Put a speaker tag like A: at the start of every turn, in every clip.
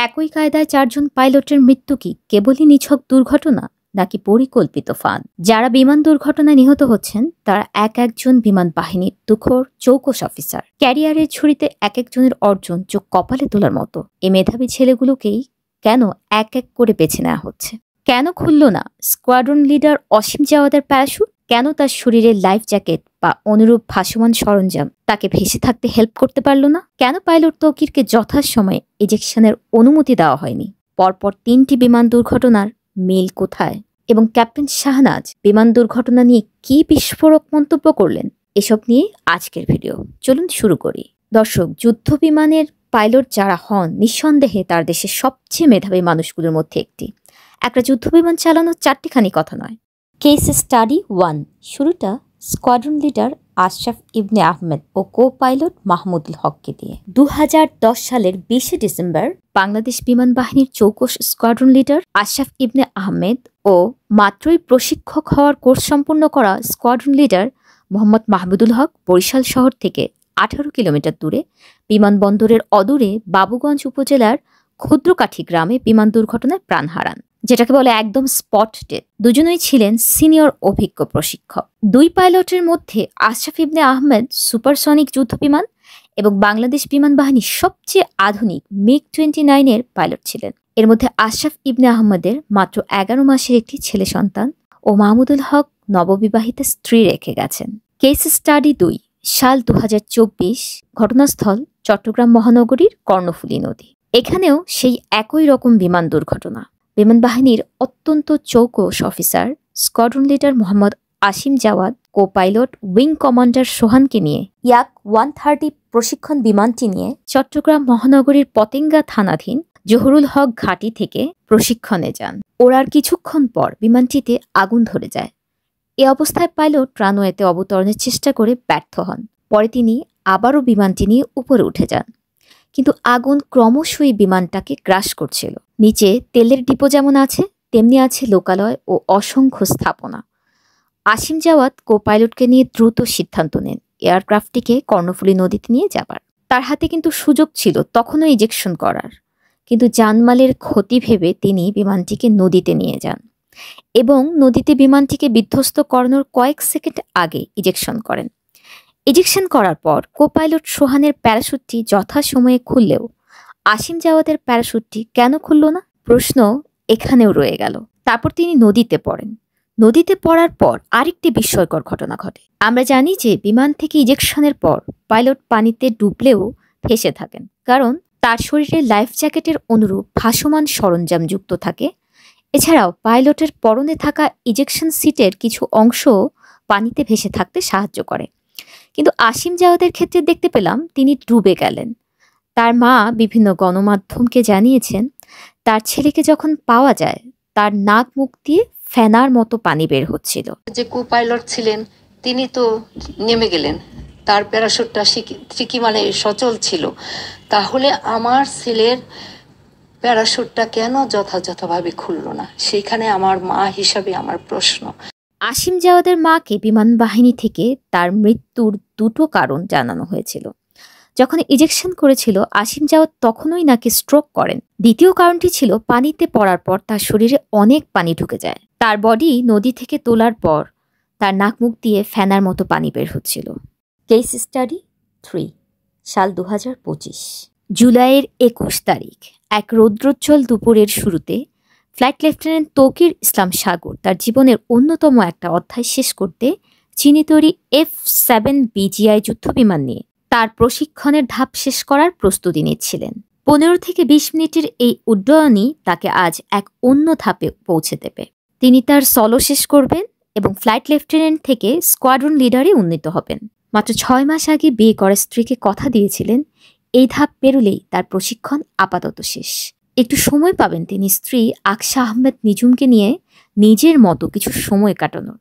A: একই কায়দায় 4 জন পাইলটের মৃত্যু কি কেবলই নিছক দুর্ঘটনা নাকি পরিকল্পিত ফাঁদ? যারা বিমান দুর্ঘটনায় নিহত হচ্ছেন তারা এক একজন বিমান বাহিনীর তুখোড় চৌকস অফিসার। ক্যারিয়ারের ছুরিতে এক একজনের অর্জন চোখ কপালে তোলার মতো। এই মেধাবী ছেলেগুলোকেই কেন এক এক করে বেছে নেওয়া হচ্ছে? কেন খুলল না স্কোয়াড্রন লিডার অসীম জাওয়াদের প্যারাশুট? কেন তার শরীরে লাইফ জ্যাকেট বা অনুরূপ ভাসমান সরঞ্জাম তাকে ভেসে থাকতে হেল্প করতে পারল না? কেন পাইলট তৌকিরকে যথাসময়ে ইজেকশনের অনুমতি দেওয়া হয়নি? পরপর 3টি বিমান দুর্ঘটনার মিল কোথায়? এবং ক্যাপ্টেন শাহনাজ বিমান দুর্ঘটনা নিয়ে কি বিস্ফোরক মন্তব্য করলেন? এসব নিয়ে আজকের ভিডিও। চলুন শুরু করি। দর্শক, যুদ্ধ বিমানের পাইলট যারা হন নিঃসন্দেহে তার দেশের সবচেয়ে মেধাবী মানুষগুলোর মধ্যে একটি। একটা যুদ্ধ বিমান চালানোর 4টিখানি কথা নয়। Case study 1। শুরুটা স্কোয়াড্রন লিডার আশরাফ ইবনে আহমেদ ও কো পাইলট মাহমুদুল হককে দিয়ে। 2010 সালের 20 ডিসেম্বর বাংলাদেশ বিমান বাহিনীর চৌকস স্কোয়াড্রন লিডার আশরাফ ইবনে আহমেদ ও মাত্রই প্রশিক্ষক হওয়ার কোর্স সম্পূর্ণ করা স্কোয়াড্রন লিডার মোহাম্মদ মাহমুদুল হক বরিশাল শহর থেকে 18 কিলোমিটার দূরে বিমানবন্দরের অদূরে বাবুগঞ্জ উপজেলার ক্ষুদ্রকাঠি গ্রামে বিমান দুর্ঘটনায় প্রাণ হারান, যেটাকে বলে একদম স্পট ডেথ। দুজনেই ছিলেন সিনিয়র অভিজ্ঞ প্রশিক্ষক। 2 পাইলটের মধ্যে আশরাফ ইবনে আহমেদ সুপারসনিক যুদ্ধ বিমান এবং বাংলাদেশ বিমান বাহিনীর সবচেয়ে আধুনিক MiG-29 এর পাইলট ছিলেন। এর মধ্যে আশরাফ ইবনে আহমেদের মাত্র 11 মাসের একটি ছেলে সন্তান ও মাহমুদুল হক নববিবাহিতা স্ত্রী রেখে গেছেন। Case study 2। সাল 2024। ঘটনাস্থল চট্টগ্রাম মহানগরীর কর্ণফুলী নদী। এখানেও সেই একই রকম বিমান দুর্ঘটনা। বিমান বাহিনীর অত্যন্ত চৌকস officer squadron leader Mohammad Asim Jawad co pilot wing commander সোহানকে নিয়ে ইয়াক 130 প্রশিক্ষণ বিমানটি নিয়ে চট্টগ্রাম মহানগরীর পতেঙ্গা থানাধীন জহুরুল হক ঘাঁটি থেকে প্রশিক্ষণে যান। ওড়ার কিছুক্ষণ পর বিমানটিতে আগুন ধরে যায়। এ অবস্থায় পাইলট রানওয়েতে অবতরণের চেষ্টা করে ব্যর্থ হন। পরে তিনি আবারও বিমানটি নিয়ে উপরে উঠে যান, কিন্তু আগুন ক্রমশই বিমানটাকে গ্রাস করছিল। নিচে তেলের ডিপো যেমন আছে তেমনি আছে লোকালয় ও অসংখ্য স্থাপনা। আসিম জাওয়াদ কো পাইলটকে নিয়ে দ্রুত সিদ্ধান্ত নেন এয়ারক্রাফটটিকে কর্ণফুলী নদীতে নিয়ে যাবার। তার হাতে কিন্তু সুযোগ ছিল তখনও ইজেকশন করার, কিন্তু জানমালের ক্ষতি ভেবে তিনি বিমানটিকে নদীতে নিয়ে যান এবং নদীতে বিমানটিকে বিধ্বস্ত করানোর কয়েক সেকেন্ড আগে ইজেকশন করেন। ইজেকশন করার পর কো পাইলট সোহানের প্যারাশুটটি যথাসময়ে খুললেও আসিম জাওয়াদের প্যারাশুটটি কেন খুলল না? প্রশ্ন এখানেও রয়ে গেল। তারপর তিনি নদীতে পড়েন। নদীতে পড়ার পর আরেকটি বিস্ময়কর ঘটনা ঘটে। আমরা জানি যে বিমান থেকে ইজেকশনের পর পাইলট পানিতে ডুবলেও ভেসে থাকেন, কারণ তার শরীরে লাইফ জ্যাকেটের অনুরূপ ভাসমান সরঞ্জাম যুক্ত থাকে। এছাড়াও পাইলটের পরনে থাকা ইজেকশন সিটের কিছু অংশ পানিতে ভেসে থাকতে সাহায্য করে। কিন্তু আসিম জাওয়াদের ক্ষেত্রে দেখতে পেলাম তিনি ডুবে গেলেন। তার মা বিভিন্ন গণমাধ্যমকে জানিয়েছেন তার ছেলেকে যখন পাওয়া যায় তার নাক মুখ দিয়ে ফেনার মতো পানি বের হচ্ছিল।
B: যে কো পাইলট ছিলেন তিনি তো নেমে গেলেন, তার প্যারাশুটটা ঠিকই মানে সচল ছিল। তাহলে আমার ছেলের প্যারাশুটটা কেন যথাযথভাবে খুলল না? সেইখানে আমার মা হিসাবে আমার প্রশ্ন।
A: আসিম জাওয়াদের মাকে বিমান বাহিনী থেকে তার মৃত্যুর 2টো কারণ জানানো হয়েছিল। যখন ইজেকশন করেছিল আসিম জাওয়াদ তখনই নাকি স্ট্রোক করেন। দ্বিতীয় কারণটি ছিল পানিতে পড়ার পর তার শরীরে অনেক পানি ঢুকে যায়। তার বডি নদী থেকে তোলার পর তার নাক মুখ দিয়ে ফেনার মতো পানি বের হচ্ছিল। Case study 3। সাল 2025। জুলাইয়ের 21 তারিখ এক রৌদ্রোজ্জ্বল দুপুরের শুরুতে ফ্লাইট লেফটেন্যান্ট তৌকির ইসলাম সাগর তার জীবনের অন্যতম একটা অধ্যায় শেষ করতে চীনে তৈরি F-7 BGI যুদ্ধবিমান নিয়ে তার প্রশিক্ষণের ধাপ শেষ করার প্রস্তুতি নিচ্ছিলেন। 15 থেকে 20 মিনিটের এই উড্ডয়নই তাকে আজ এক অন্য ধাপে পৌঁছে দেবে। তিনি তার সলো শেষ করবেন এবং ফ্লাইট লেফটেন্যান্ট থেকে স্কোয়াড্রন লিডারে উন্নীত হবেন। মাত্র 6 মাস আগে বিয়ে করা স্ত্রীকে কথা দিয়েছিলেন এই ধাপ পেরুলেই তার প্রশিক্ষণ আপাতত শেষ। একটু সময় পাবেন তিনি স্ত্রী আকশা আহমেদ নিজুমকে নিয়ে নিজের মতো কিছু সময় কাটানোর।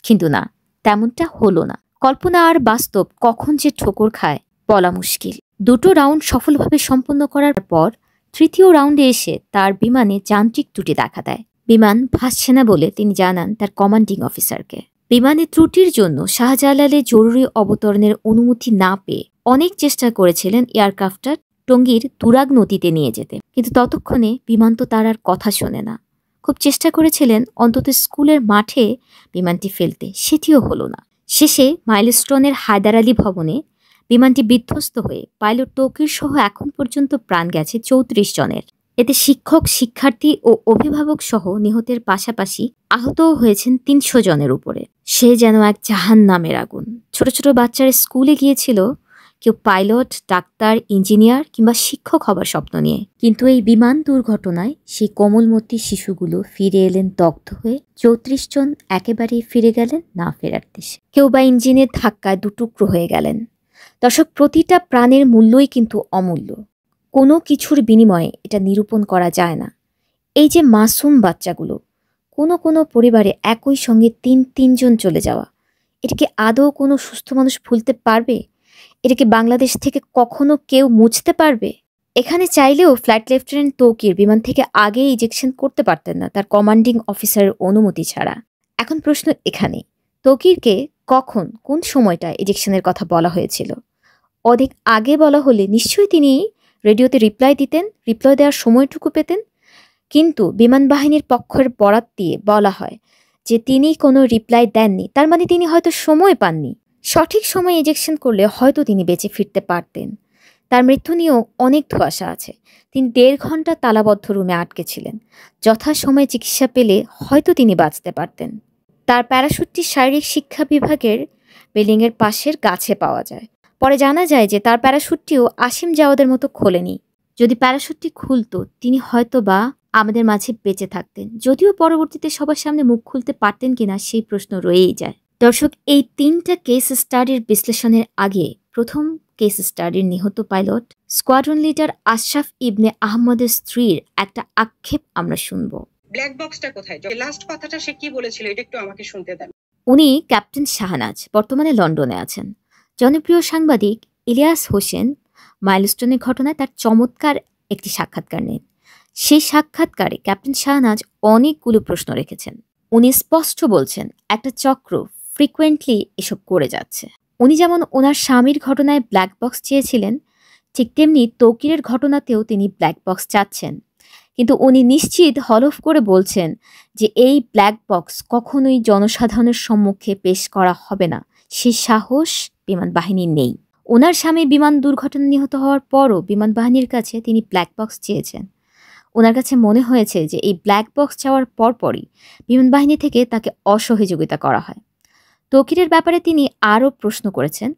A: কিন্তু না, তেমনটা হলো না। কল্পনা আর বাস্তব কখন যে ঠোকর খায় বলা মুশকিল। 2টো রাউন্ড সফলভাবে সম্পন্ন করার পর 3য় রাউন্ডে এসে তার বিমানে যান্ত্রিক ত্রুটি দেখা দেয়। বিমান ভাসছে না বলে তিনি জানান তার কমান্ডিং অফিসারকে। বিমানে ত্রুটির জন্য শাহজালালে জরুরি অবতরণের অনুমতি না পেয়ে অনেক চেষ্টা করেছিলেন এয়ারক্রাফটার টঙ্গীর তুরাগ নদীতে নিয়ে যেতে, কিন্তু ততক্ষণে বিমান তো তার আর কথা শোনে না। খুব চেষ্টা করেছিলেন অন্তত স্কুলের মাঠে বিমানটি ফেলতে, সেটিও হলো না। শেষে মাইলস্টোনের হায়দার আলী ভবনে বিমানটি বিধ্বস্ত হয়ে পাইলট তৌকির সহ এখন পর্যন্ত প্রাণ গেছে ৩৪ জনের। এতে শিক্ষক, শিক্ষার্থী ও অভিভাবক সহ নিহতের পাশাপাশি আহতও হয়েছেন ৩০০ জনের উপরে। সে যেন এক জাহান্নামের আগুন। ছোট ছোট বাচ্চারা স্কুলে গিয়েছিল, কেউ পাইলট, ডাক্তার, ইঞ্জিনিয়ার কিংবা শিক্ষক হবার স্বপ্ন নিয়ে। কিন্তু এই বিমান দুর্ঘটনায় সেই কোমলমতি শিশুগুলো ফিরে এলেন দগ্ধ হয়ে। ৩৪ জন একেবারেই ফিরে গেলেন না ফেরার দেশে। কেউ বা ইঞ্জিনের ধাক্কায় দুটুকরো হয়ে গেলেন। দর্শক, প্রতিটা প্রাণের মূল্যই কিন্তু অমূল্য। কোনো কিছুর বিনিময়ে এটা নিরূপণ করা যায় না। এই যে মাসুম বাচ্চাগুলো, কোনো পরিবারে একই সঙ্গে তিনজন চলে যাওয়া, এটাকে আদৌ কোনো সুস্থ মানুষ ভুলতে পারবে? এটাকে বাংলাদেশ থেকে কখনো কেউ মুছতে পারবে? এখানে চাইলেও ফ্লাইট লেফটেন্যান্ট তৌকির বিমান থেকে আগে ইজেকশন করতে পারতেন না, তার কমান্ডিং অফিসারের অনুমতি ছাড়া। এখন প্রশ্ন এখানে, তৌকিরকে কখন, কোন সময়টা ইজেকশনের কথা বলা হয়েছিল? অধিক আগে বলা হলে নিশ্চয়ই তিনি রেডিওতে রিপ্লাই দিতেন, রিপ্লাই দেওয়ার সময়টুকু পেতেন। কিন্তু বিমান বাহিনীর পক্ষের বরাত দিয়ে বলা হয় যে তিনি কোনো রিপ্লাই দেননি, তার মানে তিনি হয়তো সময় পাননি। সঠিক সময়ে ইজেকশন করলে হয়তো তিনি বেঁচে ফিরতে পারতেন। তার মৃত্যু নিয়েও অনেক ধোঁয়াশা আছে। তিনি ১.৫ ঘন্টা তালাবদ্ধ রুমে আটকে ছিলেন। যথাসময়ে চিকিৎসা পেলে হয়তো তিনি বাঁচতে পারতেন। তার প্যারাশুটটি শারীরিক শিক্ষা বিভাগের বিল্ডিংয়ের পাশের গাছে পাওয়া যায়। পরে জানা যায় যে তার প্যারাশুটটিও আসিম জাওয়াদের মতো খোলেনি। যদি প্যারাশুটটি খুলতো, তিনি হয়তো বা আমাদের মাঝে বেঁচে থাকতেন। যদিও পরবর্তীতে সবার সামনে মুখ খুলতে পারতেন কিনা সেই প্রশ্ন রয়েই যায়। দর্শক, এই ৩টা কেস স্টাডির বিশ্লেষণের আগে প্রথম কেস স্টাডির নিহত পাইলট স্কোয়াড্রন লিডার আশরাফ ইবনে আহমদের স্ত্রীর একটা আক্ষেপ আমরা শুনব।
C: ব্ল্যাক বক্সটা কোথায়? লাস্ট কথাটা সে কি বলেছিল এটা একটু আমাকে শুনতে দেন।
A: উনি ক্যাপ্টেন শাহনাজ, বর্তমানে লন্ডনে আছেন। জনপ্রিয় সাংবাদিক ইলিয়াস হোসেন মাইলস্টোনের ঘটনায় তার চমৎকার একটি সাক্ষাৎকার নেন। সেই সাক্ষাৎকারে ক্যাপ্টেন শাহনাজ অনেকগুলো প্রশ্ন রেখেছেন। উনি স্পষ্ট বলছেন একটা চক্র ফ্রিকুয়েন্টলি এসব করে যাচ্ছে। উনি যেমন ওনার স্বামীর ঘটনায় ব্ল্যাক বক্স চেয়েছিলেন, ঠিক তেমনি তৌকিরের ঘটনাতেও তিনি ব্ল্যাক বক্স চাচ্ছেন। কিন্তু উনি নিশ্চিত হলফ করে বলছেন যে এই ব্ল্যাক বক্স কখনোই জনসাধারণের সম্মুখে পেশ করা হবে না, সে সাহস বিমান বাহিনীর নেই। ওনার স্বামী বিমান দুর্ঘটনা নিহত হওয়ার পরও বিমান বাহিনীর কাছে তিনি ব্ল্যাক বক্স চেয়েছেন। ওনার কাছে মনে হয়েছে যে এই ব্ল্যাক বক্স চাওয়ার পরপরই বিমান বাহিনী থেকে তাকে অসহযোগিতা করা হয়। তৌকিরের ব্যাপারে তিনি আরও প্রশ্ন করেছেন,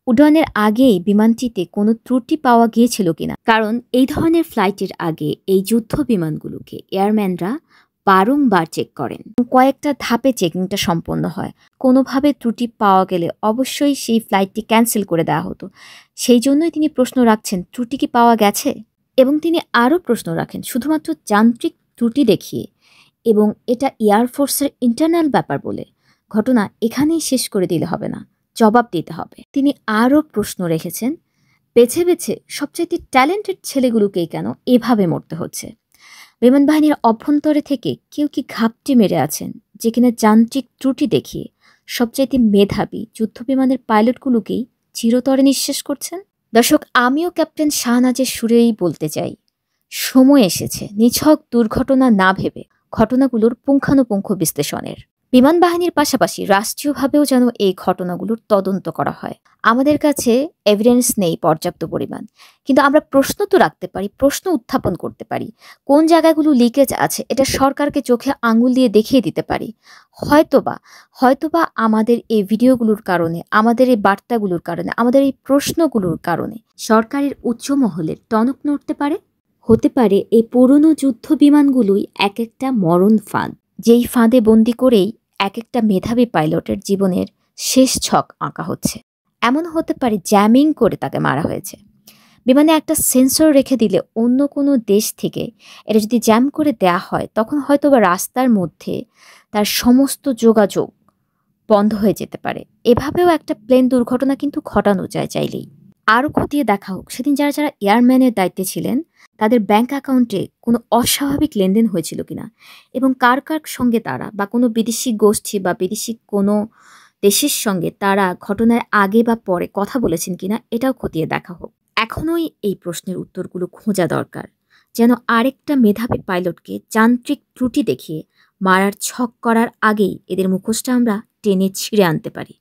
A: উড্ডয়নের আগেই বিমানটিতে কোনো ত্রুটি পাওয়া গিয়েছিল কিনা। কারণ এই ধরনের ফ্লাইটের আগে এই যুদ্ধ বিমানগুলোকে এয়ারম্যানরা বারংবার চেক করেন। কয়েকটা ধাপে চেকিংটা সম্পন্ন হয়। কোনোভাবে ত্রুটি পাওয়া গেলে অবশ্যই সেই ফ্লাইটটি ক্যান্সেল করে দেওয়া হতো। সেই জন্যই তিনি প্রশ্ন রাখছেন, ত্রুটি কি পাওয়া গেছে? এবং তিনি আরও প্রশ্ন রাখেন শুধুমাত্র যান্ত্রিক ত্রুটি দেখিয়ে, এবং এটা এয়ারফোর্সের ইন্টারনাল ব্যাপার বলে ঘটনা এখানেই শেষ করে দিলে হবে না, জবাব দিতে হবে। তিনি আরও প্রশ্ন রেখেছেন, বেছে বেছে সবচাইতে ট্যালেন্টেড ছেলেগুলোকেই কেন এভাবে মরতে হচ্ছে? বিমান বাহিনীর অভ্যন্তরে থেকে কেউ কি ঘাপটি মেরে আছেন যে কিনা যান্ত্রিক ত্রুটি দেখিয়ে সবচাইতে মেধাবী যুদ্ধ বিমানের পাইলটগুলোকেই চিরতরে নিঃশেষ করছেন? দর্শক, আমিও ক্যাপ্টেন শাহনাজের সুরেই বলতে চাই, সময় এসেছে নিছক দুর্ঘটনা না ভেবে ঘটনাগুলোর পুঙ্খানুপুঙ্খ বিশ্লেষণের। বিমান বাহিনীর পাশাপাশি রাষ্ট্রীয়ভাবেও যেন এই ঘটনাগুলোর তদন্ত করা হয়। আমাদের কাছে এভিডেন্স নেই পর্যাপ্ত পরিমাণ, কিন্তু আমরা প্রশ্ন তো রাখতে পারি, প্রশ্ন উত্থাপন করতে পারি। কোন জায়গাগুলো লিকেজ আছে এটা সরকারকে চোখে আঙুল দিয়ে দেখিয়ে দিতে পারি। হয়তোবা আমাদের এই ভিডিওগুলোর কারণে, আমাদের এই বার্তাগুলোর কারণে, আমাদের এই প্রশ্নগুলোর কারণে সরকারের উচ্চ মহলের টনক নড়তে পারে। হতে পারে এই পুরনো যুদ্ধ বিমানগুলোই এক একটা মরণ ফাঁদ, যেই ফাঁদে বন্দি করেই এক একটা মেধাবী পাইলটের জীবনের শেষ ছক আঁকা হচ্ছে। এমন হতে পারে জ্যামিং করে তাকে মারা হয়েছে। বিমানে একটা সেন্সর রেখে দিলে অন্য কোনো দেশ থেকে এটা যদি জ্যাম করে দেয়া হয়, তখন হয়তো বা রাস্তার মধ্যে তার সমস্ত যোগাযোগ বন্ধ হয়ে যেতে পারে। এভাবেও একটা প্লেন দুর্ঘটনা কিন্তু ঘটানো যায় চাইলেই। আরও খতিয়ে দেখা হোক সেদিন যারা যারা এয়ারম্যানের দায়িত্বে ছিলেন তাদের ব্যাংক অ্যাকাউন্টে কোনো অস্বাভাবিক লেনদেন হয়েছিল কিনা, এবং কার কার সঙ্গে তারা বা কোনো বিদেশি গোষ্ঠী বা বিদেশি কোনো দেশের সঙ্গে তারা ঘটনার আগে বা পরে কথা বলেছেন কিনা, এটাও খতিয়ে দেখা হোক। এখনোই এই প্রশ্নের উত্তরগুলো খোঁজা দরকার, যেন আরেকটা মেধাবী পাইলটকে যান্ত্রিক ত্রুটি দেখিয়ে মারার ছক করার আগেই এদের মুখোশটা আমরা টেনে ছিঁড়ে আনতে পারি।